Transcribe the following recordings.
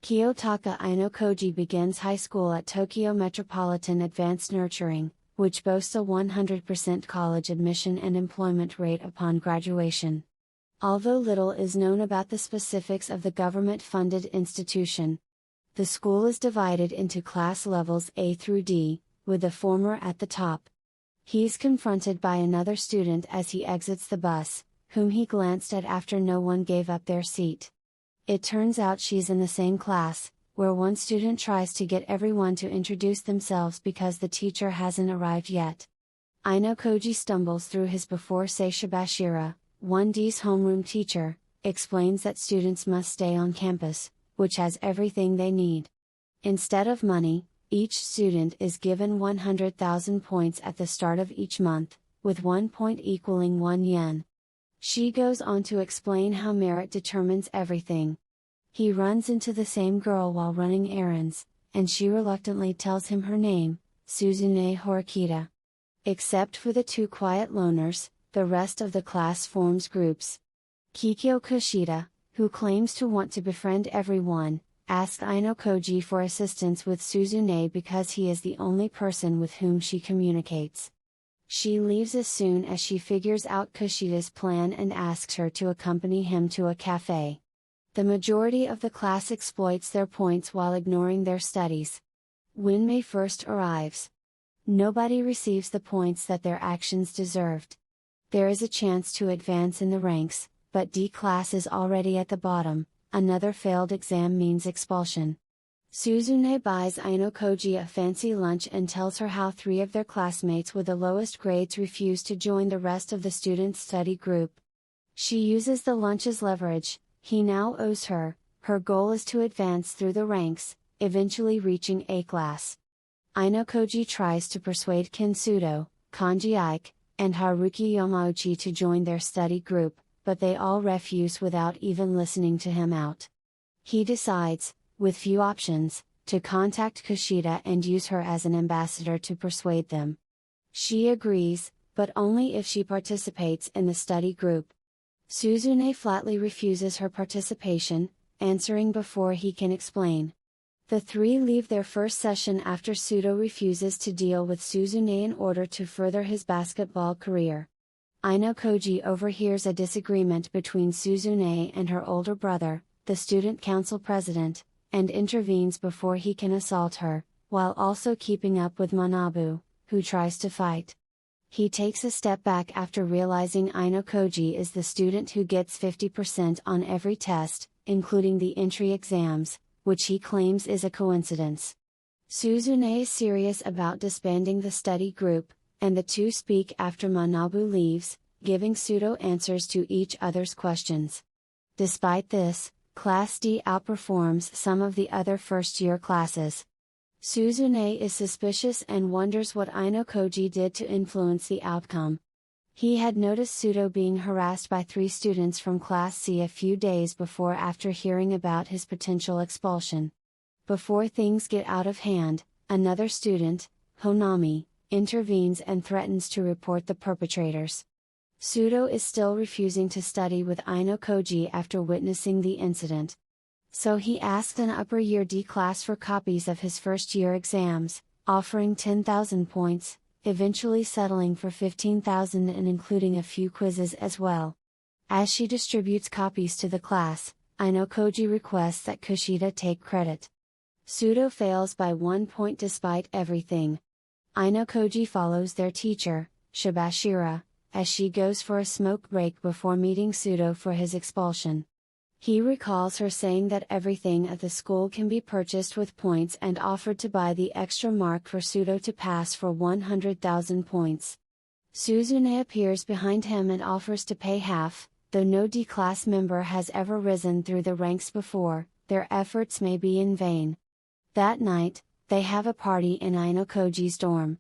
Kiyotaka Ino Koji begins high school at Tokyo Metropolitan Advanced Nurturing, which boasts a 100% college admission and employment rate upon graduation. Although little is known about the specifics of the government-funded institution, the school is divided into class levels A through D, with the former at the top. He's confronted by another student as he exits the bus, whom he glanced at after no one gave up their seat. It turns out she's in the same class, where one student tries to get everyone to introduce themselves because the teacher hasn't arrived yet. Ino Koji stumbles through his before say Shibashira, 1D's homeroom teacher, explains that students must stay on campus, which has everything they need. Instead of money, each student is given 100,000 points at the start of each month, with 1 point equaling 1 yen. She goes on to explain how merit determines everything. He runs into the same girl while running errands, and she reluctantly tells him her name, Suzune Horikita. Except for the two quiet loners, the rest of the class forms groups. Kikyo Kushida, who claims to want to befriend everyone, asks Ino Koji for assistance with Suzune because he is the only person with whom she communicates. She leaves as soon as she figures out Kushida's plan and asks her to accompany him to a cafe. The majority of the class exploits their points while ignoring their studies. When May first arrives, nobody receives the points that their actions deserved. There is a chance to advance in the ranks, but D class is already at the bottom. Another failed exam means expulsion. Suzune buys Ino Koji a fancy lunch and tells her how 3 of their classmates with the lowest grades refuse to join the rest of the student study group. She uses the lunch as leverage. He now owes her. Her goal is to advance through the ranks, eventually reaching A class. Ino Koji tries to persuade Kinsudo, Kanji Ike, and Haruki Yamauchi to join their study group, but they all refuse without even listening to him out. He decides, with few options, to contact Kushida and use her as an ambassador to persuade them. She agrees, but only if she participates in the study group. Suzune flatly refuses her participation, answering before he can explain. The 3 leave their first session after Sudo refuses to deal with Suzune in order to further his basketball career. Ino Koji overhears a disagreement between Suzune and her older brother, the student council president, and intervenes before he can assault her, while also keeping up with Manabu, who tries to fight. He takes a step back after realizing Ino Koji is the student who gets 50% on every test, including the entry exams, which he claims is a coincidence. Suzune is serious about disbanding the study group, and the two speak after Manabu leaves, giving pseudo answers to each other's questions. Despite this, Class D outperforms some of the other first-year classes. Suzune is suspicious and wonders what Ino Koji did to influence the outcome. He had noticed Pseudo being harassed by 3 students from Class C a few days before after hearing about his potential expulsion. Before things get out of hand, another student, Honami, intervenes and threatens to report the perpetrators. Pseudo is still refusing to study with Ino Koji after witnessing the incident. So he asked an upper year D class for copies of his first year exams, offering 10,000 points, eventually settling for 15,000 and including a few quizzes as well. As she distributes copies to the class, Ino Koji requests that Kushida take credit. Pseudo fails by 1 point despite everything. Ino Koji follows their teacher, Shibashira, as she goes for a smoke break before meeting Pseudo for his expulsion. He recalls her saying that everything at the school can be purchased with points and offered to buy the extra mark for Pseudo to pass for 100,000 points. Suzune appears behind him and offers to pay half. Though no D-class member has ever risen through the ranks before, their efforts may be in vain. That night, they have a party in Ino Koji's dorm.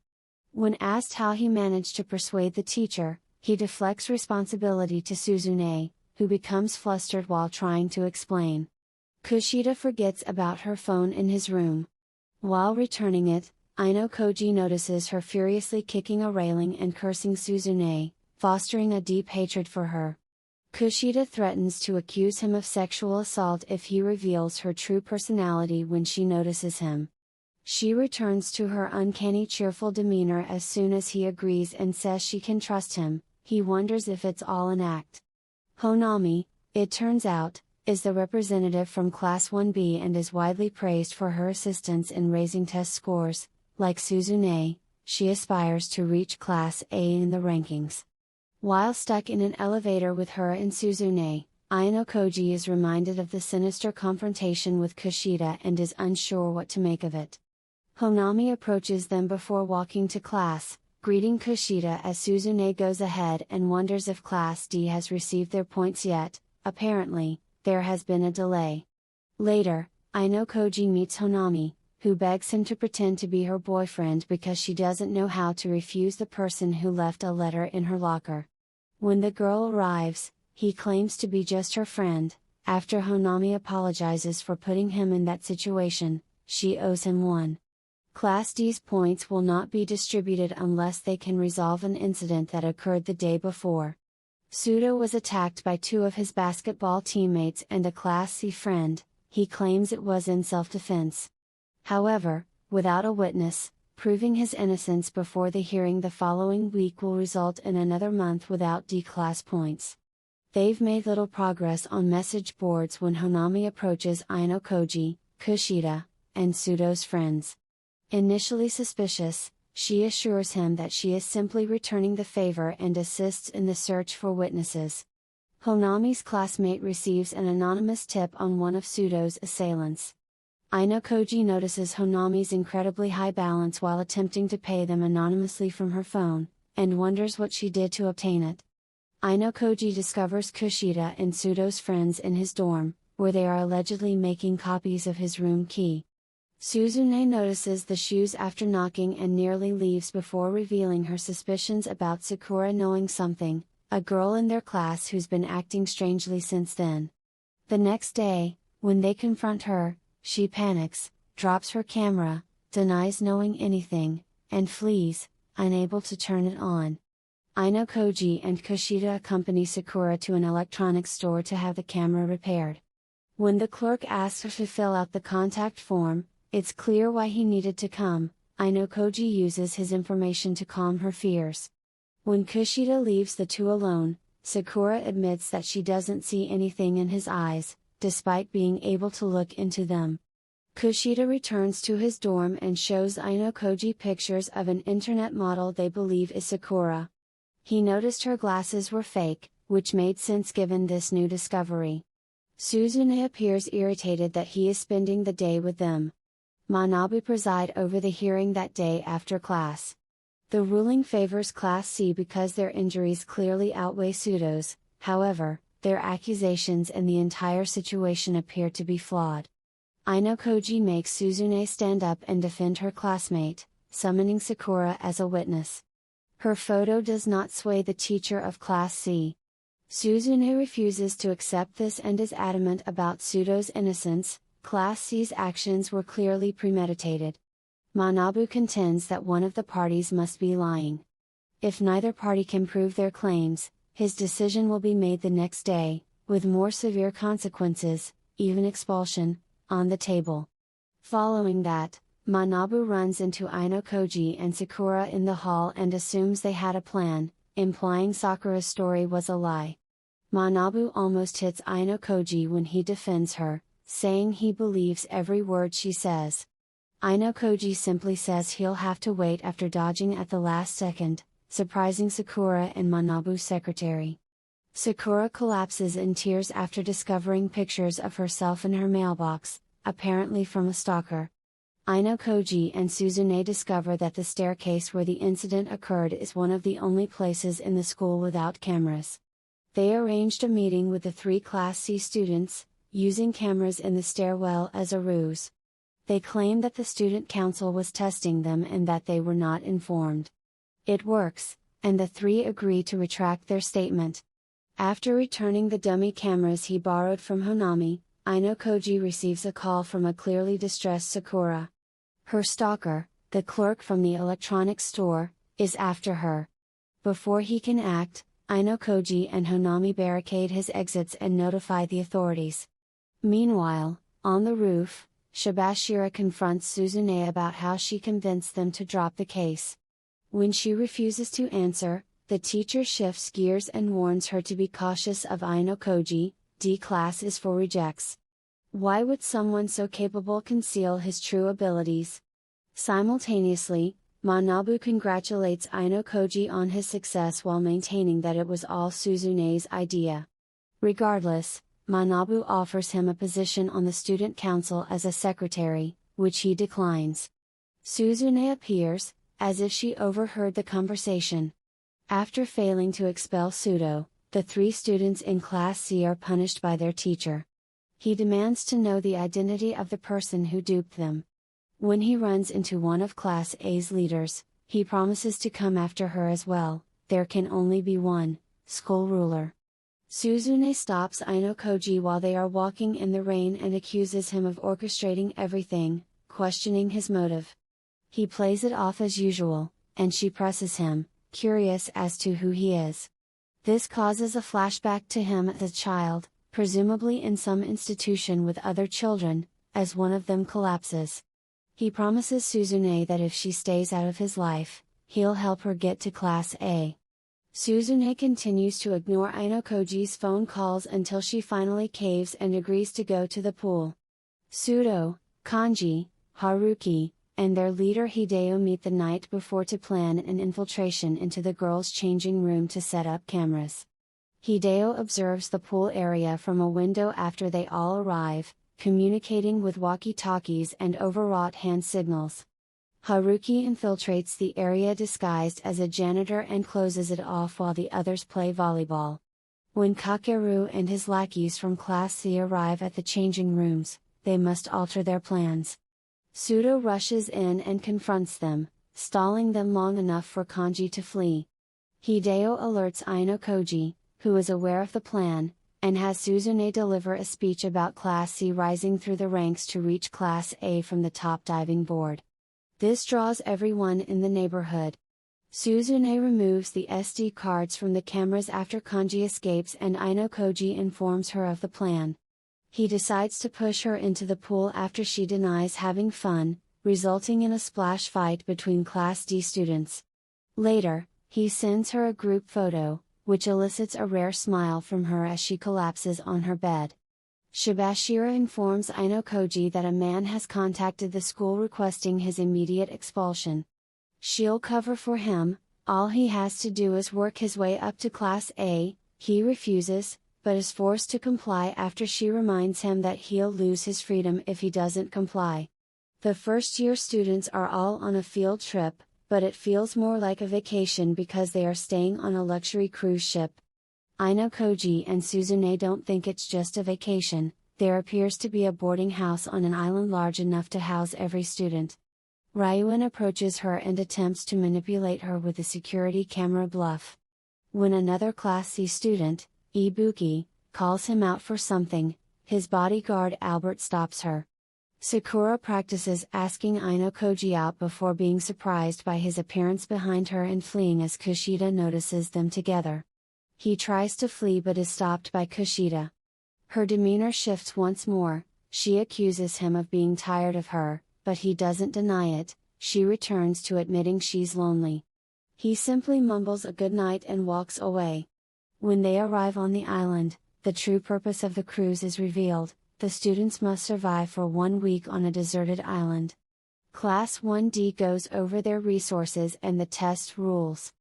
When asked how he managed to persuade the teacher, he deflects responsibility to Suzune, who becomes flustered while trying to explain. Kushida forgets about her phone in his room. While returning it, Ino Koji notices her furiously kicking a railing and cursing Suzune, fostering a deep hatred for her. Kushida threatens to accuse him of sexual assault if he reveals her true personality when she notices him. She returns to her uncanny cheerful demeanor as soon as he agrees and says she can trust him. He wonders if it's all an act. Honami, it turns out, is the representative from Class 1B and is widely praised for her assistance in raising test scores. Like Suzune, she aspires to reach Class A in the rankings. While stuck in an elevator with her and Suzune, Aino Koji is reminded of the sinister confrontation with Kushida and is unsure what to make of it. Honami approaches them before walking to class, greeting Kushida as Suzune goes ahead and wonders if Class D has received their points yet. Apparently, there has been a delay. Later, Aino Koji meets Honami, who begs him to pretend to be her boyfriend because she doesn't know how to refuse the person who left a letter in her locker. When the girl arrives, he claims to be just her friend. After Honami apologizes for putting him in that situation, she owes him one. Class D's points will not be distributed unless they can resolve an incident that occurred the day before. Sudo was attacked by two of his basketball teammates and a Class C friend. He claims it was in self-defense. However, without a witness, proving his innocence before the hearing the following week will result in another month without D-class points. They've made little progress on message boards when Honami approaches Aino Koji, Kushida, and Sudo's friends. Initially suspicious, she assures him that she is simply returning the favor and assists in the search for witnesses. Honami's classmate receives an anonymous tip on one of Sudo's assailants. Aino Koji notices Honami's incredibly high balance while attempting to pay them anonymously from her phone, and wonders what she did to obtain it. Aino Koji discovers Kushida and Sudo's friends in his dorm, where they are allegedly making copies of his room key. Suzune notices the shoes after knocking and nearly leaves before revealing her suspicions about Sakura knowing something, a girl in their class who's been acting strangely since then. The next day, when they confront her, she panics, drops her camera, denies knowing anything, and flees, unable to turn it on. Aino Koji and Kushida accompany Sakura to an electronics store to have the camera repaired. When the clerk asks her to fill out the contact form, it's clear why he needed to come. Aino Koji uses his information to calm her fears. When Kushida leaves the two alone, Sakura admits that she doesn't see anything in his eyes, despite being able to look into them. Kushida returns to his dorm and shows Aino Koji pictures of an internet model they believe is Sakura. He noticed her glasses were fake, which made sense given this new discovery. Suzune appears irritated that he is spending the day with them. Manabu preside over the hearing that day after class. The ruling favors Class C because their injuries clearly outweigh Sudo's. However, their accusations and the entire situation appear to be flawed. Aino Koji makes Suzune stand up and defend her classmate, summoning Sakura as a witness. Her photo does not sway the teacher of Class C. Suzune refuses to accept this and is adamant about Sudo's innocence. Class C's actions were clearly premeditated. Manabu contends that one of the parties must be lying. If neither party can prove their claims, his decision will be made the next day, with more severe consequences, even expulsion, on the table. Following that, Manabu runs into Aino Koji and Sakura in the hall and assumes they had a plan, implying Sakura's story was a lie. Manabu almost hits Aino Koji when he defends her, saying he believes every word she says. Aino Koji simply says he'll have to wait after dodging at the last second, surprising Sakura and Manabu's secretary. Sakura collapses in tears after discovering pictures of herself in her mailbox, apparently from a stalker. Aino Koji and Suzune discover that the staircase where the incident occurred is one of the only places in the school without cameras. They arranged a meeting with the 3 Class C students, using cameras in the stairwell as a ruse. They claim that the student council was testing them and that they were not informed. It works, and the 3 agree to retract their statement. After returning the dummy cameras he borrowed from Honami, Aino Koji receives a call from a clearly distressed Sakura. Her stalker, the clerk from the electronics store, is after her. Before he can act, Koji and Honami barricade his exits and notify the authorities. Meanwhile, on the roof, Shibashira confronts Suzune about how she convinced them to drop the case. When she refuses to answer, the teacher shifts gears and warns her to be cautious of Koji. D class is for rejects. Why would someone so capable conceal his true abilities? Simultaneously, Manabu congratulates Koji on his success while maintaining that it was all Suzune's idea. Regardless, Manabu offers him a position on the student council as a secretary, which he declines. Suzune appears, as if she overheard the conversation. After failing to expel Sudo, the 3 students in Class C are punished by their teacher. He demands to know the identity of the person who duped them. When he runs into one of Class A's leaders, he promises to come after her as well. There can only be one, school ruler. Suzune stops Koji while they are walking in the rain and accuses him of orchestrating everything, questioning his motive. He plays it off as usual, and she presses him, curious as to who he is. This causes a flashback to him as a child, presumably in some institution with other children, as one of them collapses. He promises Suzune that if she stays out of his life, he'll help her get to Class A. Suzune continues to ignore Koji's phone calls until she finally caves and agrees to go to the pool. Sudo, Kanji, Haruki, and their leader Hideo meet the night before to plan an infiltration into the girls' changing room to set up cameras. Hideo observes the pool area from a window after they all arrive, communicating with walkie-talkies and overwrought hand signals. Haruki infiltrates the area disguised as a janitor and closes it off while the others play volleyball. When Kakeru and his lackeys from Class C arrive at the changing rooms, they must alter their plans. Sudo rushes in and confronts them, stalling them long enough for Kanji to flee. Hideo alerts Koji, who is aware of the plan, and has Suzune deliver a speech about Class C rising through the ranks to reach Class A from the top diving board. This draws everyone in the neighborhood. Suzune removes the SD cards from the cameras after Kanji escapes and Koji informs her of the plan. He decides to push her into the pool after she denies having fun, resulting in a splash fight between Class D students. Later, he sends her a group photo, which elicits a rare smile from her as she collapses on her bed. Shibashira informs Koji that a man has contacted the school requesting his immediate expulsion. She'll cover for him, all he has to do is work his way up to Class A. He refuses, but is forced to comply after she reminds him that he'll lose his freedom if he doesn't comply. The first-year students are all on a field trip, but it feels more like a vacation because they are staying on a luxury cruise ship. Koji and Suzune don't think it's just a vacation. There appears to be a boarding house on an island large enough to house every student. Ryuan approaches her and attempts to manipulate her with a security camera bluff. When another Class C student, Ibuki, calls him out for something, his bodyguard Albert stops her. Sakura practices asking Koji out before being surprised by his appearance behind her and fleeing as Kushida notices them together. He tries to flee but is stopped by Kushida. Her demeanor shifts once more, she accuses him of being tired of her, but he doesn't deny it. She returns to admitting she's lonely. He simply mumbles a good night and walks away. When they arrive on the island, the true purpose of the cruise is revealed. The students must survive for 1 week on a deserted island. Class 1D goes over their resources and the test rules.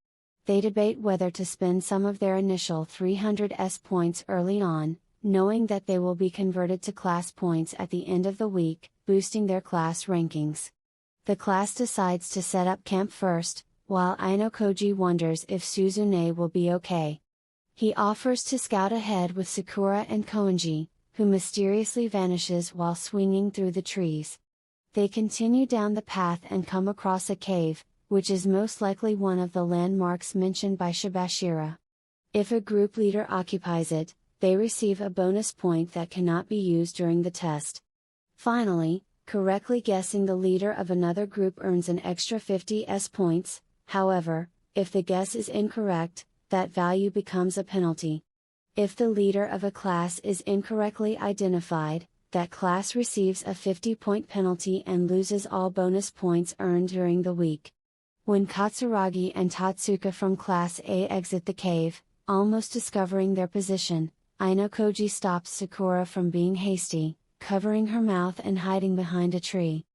They debate whether to spend some of their initial 300 S points early on, knowing that they will be converted to class points at the end of the week, boosting their class rankings. The class decides to set up camp first, while Koji wonders if Suzune will be okay. He offers to scout ahead with Sakura and Koenji, who mysteriously vanishes while swinging through the trees. They continue down the path and come across a cave, which is most likely one of the landmarks mentioned by Shibashira. If a group leader occupies it, they receive a bonus point that cannot be used during the test. Finally, correctly guessing the leader of another group earns an extra 50 S points. However, if the guess is incorrect, that value becomes a penalty. If the leader of a class is incorrectly identified, that class receives a 50-point penalty and loses all bonus points earned during the week. When Katsuragi and Tatsuka from Class A exit the cave, almost discovering their position, Ainokoji stops Sakura from being hasty, covering her mouth and hiding behind a tree.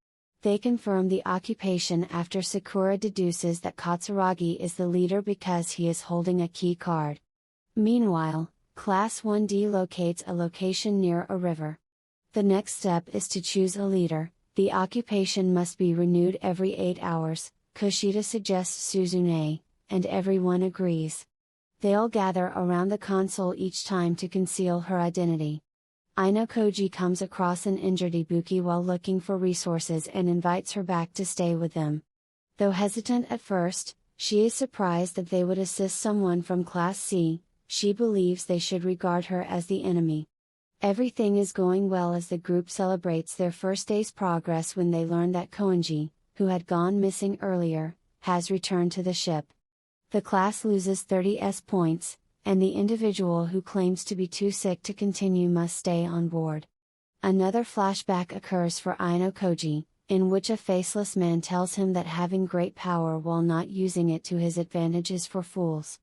They confirm the occupation after Sakura deduces that Katsuragi is the leader because he is holding a key card. Meanwhile, Class 1D locates a location near a river. The next step is to choose a leader. The occupation must be renewed every 8 hours, Kushida suggests Suzune, and everyone agrees. They all gather around the console each time to conceal her identity. Ainokoji comes across an injured Ibuki while looking for resources and invites her back to stay with them. Though hesitant at first, she is surprised that they would assist someone from Class C. She believes they should regard her as the enemy. Everything is going well as the group celebrates their first day's progress when they learn that Koenji, who had gone missing earlier, has returned to the ship. The class loses 30 points, and the individual who claims to be too sick to continue must stay on board. Another flashback occurs for Ainokoji, in which a faceless man tells him that having great power while not using it to his advantage is for fools.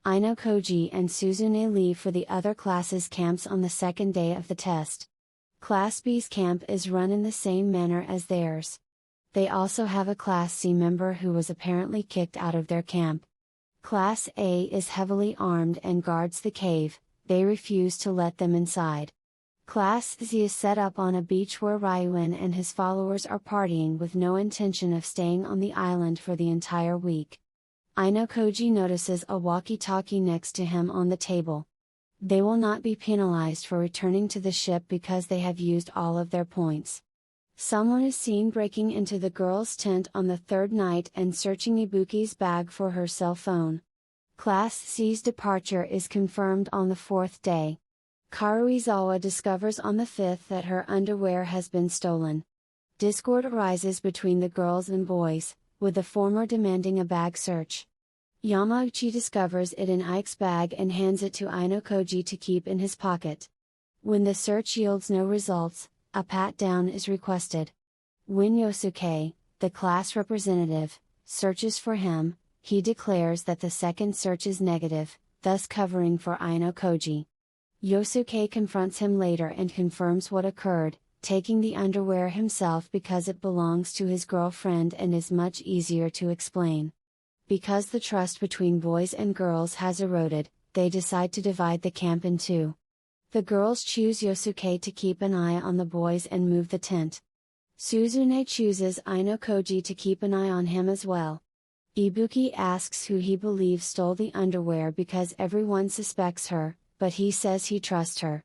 Ainokoji and Suzune leave for the other classes' camps on the second day of the test. Class B's camp is run in the same manner as theirs. They also have a Class C member who was apparently kicked out of their camp. Class A is heavily armed and guards the cave. They refuse to let them inside. Class Z is set up on a beach where Ryuen and his followers are partying with no intention of staying on the island for the entire week. Ainokoji notices a walkie-talkie next to him on the table. They will not be penalized for returning to the ship because they have used all of their points. Someone is seen breaking into the girls' tent on the third night and searching Ibuki's bag for her cell phone. Class C's departure is confirmed on the fourth day. Karuizawa discovers on the fifth that her underwear has been stolen. Discord arises between the girls and boys, with the former demanding a bag search. Yamauchi discovers it in Ike's bag and hands it to Ainokoji to keep in his pocket. When the search yields no results, a pat-down is requested. When Yosuke, the class representative, searches for him, he declares that the second search is negative, thus covering for Ainokoji. Yosuke confronts him later and confirms what occurred, taking the underwear himself because it belongs to his girlfriend and is much easier to explain. Because the trust between boys and girls has eroded, they decide to divide the camp in two. The girls choose Yosuke to keep an eye on the boys and move the tent. Suzune chooses Ainokoji to keep an eye on him as well. Ibuki asks who he believes stole the underwear because everyone suspects her, but he says he trusts her.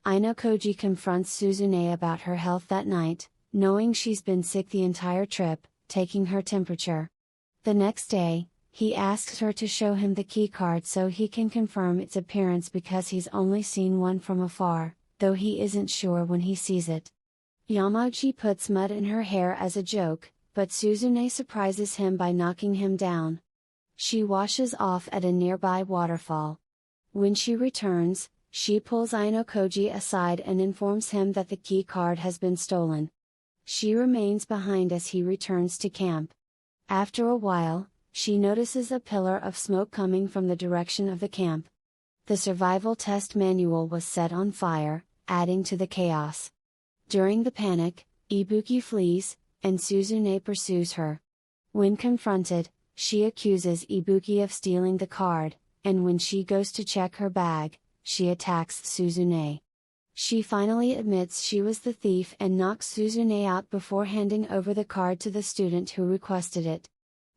Ainokoji confronts Suzune about her health that night, knowing she's been sick the entire trip, taking her temperature. The next day, he asks her to show him the key card so he can confirm its appearance because he's only seen one from afar, though he isn't sure when he sees it. Yamauchi puts mud in her hair as a joke, but Suzune surprises him by knocking him down. She washes off at a nearby waterfall. When she returns, she pulls Ainokoji aside and informs him that the key card has been stolen. She remains behind as he returns to camp. After a while, she notices a pillar of smoke coming from the direction of the camp. The survival test manual was set on fire, adding to the chaos. During the panic, Ibuki flees, and Suzune pursues her. When confronted, she accuses Ibuki of stealing the card, and when she goes to check her bag, she attacks Suzune. She finally admits she was the thief and knocks Suzune out before handing over the card to the student who requested it.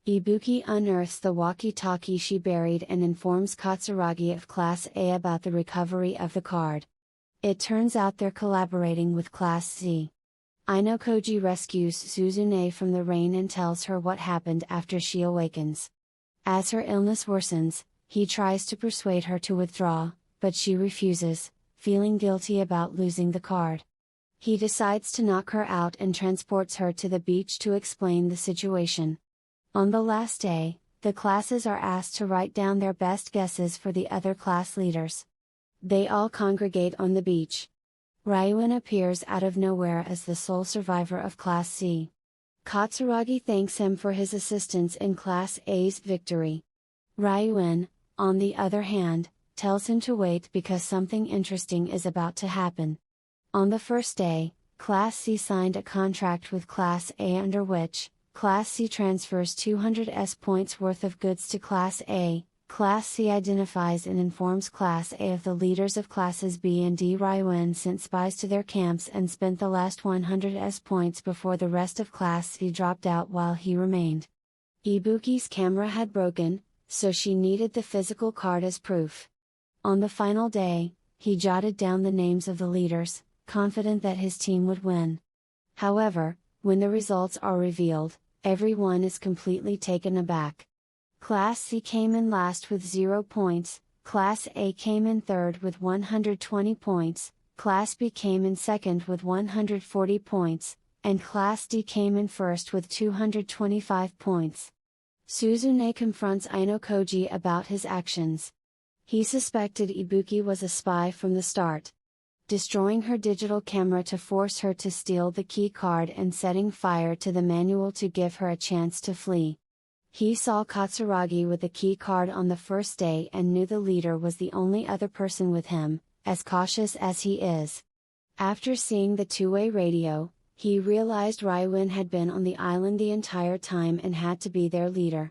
Ibuki unearths the walkie-talkie she buried and informs Katsuragi of Class A about the recovery of the card. It turns out they're collaborating with Class Z. Ainokoji rescues Suzune from the rain and tells her what happened after she awakens. As her illness worsens, he tries to persuade her to withdraw, but she refuses, feeling guilty about losing the card. He decides to knock her out and transports her to the beach to explain the situation. On the last day, the classes are asked to write down their best guesses for the other class leaders. They all congregate on the beach. Ryuin appears out of nowhere as the sole survivor of Class C. Katsuragi thanks him for his assistance in Class A's victory. Ryuin, on the other hand, tells him to wait because something interesting is about to happen. On the first day, Class C signed a contract with Class A under which, Class C transfers 200 points worth of goods to Class A. Class C identifies and informs Class A of the leaders of Classes B and D. Ryuin sent spies to their camps and spent the last 100 points before the rest of Class C dropped out while he remained. Ibuki's camera had broken, so she needed the physical card as proof. On the final day, he jotted down the names of the leaders, confident that his team would win. However, when the results are revealed, everyone is completely taken aback. Class C came in last with 0 points, Class A came in third with 120 points, Class B came in second with 140 points, and Class D came in first with 225 points. Suzune confronts Aino-koji about his actions. He suspected Ibuki was a spy from the start. Destroying her digital camera to force her to steal the key card and setting fire to the manual to give her a chance to flee. He saw Katsuragi with the key card on the first day and knew the leader was the only other person with him, as cautious as he is. After seeing the two-way radio, he realized Ryuin had been on the island the entire time and had to be their leader.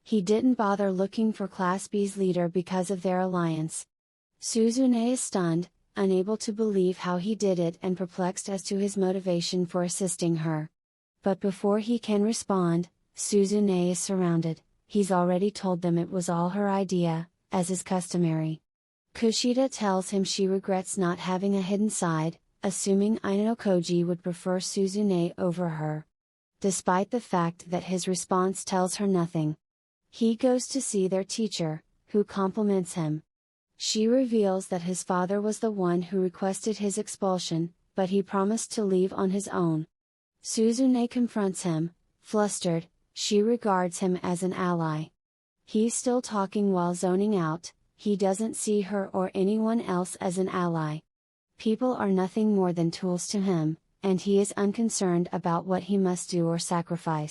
He didn't bother looking for Class B's leader because of their alliance. Suzune is stunned, unable to believe how he did it and perplexed as to his motivation for assisting her. But before he can respond, Suzune is surrounded. He's already told them it was all her idea, as is customary. Kushida tells him she regrets not having a hidden side, assuming Aino-koji would prefer Suzune over her. Despite the fact that his response tells her nothing. He goes to see their teacher, who compliments him. She reveals that his father was the one who requested his expulsion, but he promised to leave on his own. Suzune confronts him, flustered. She regards him as an ally. He's still talking while zoning out, he doesn't see her or anyone else as an ally. People are nothing more than tools to him, and he is unconcerned about what he must do or sacrifice.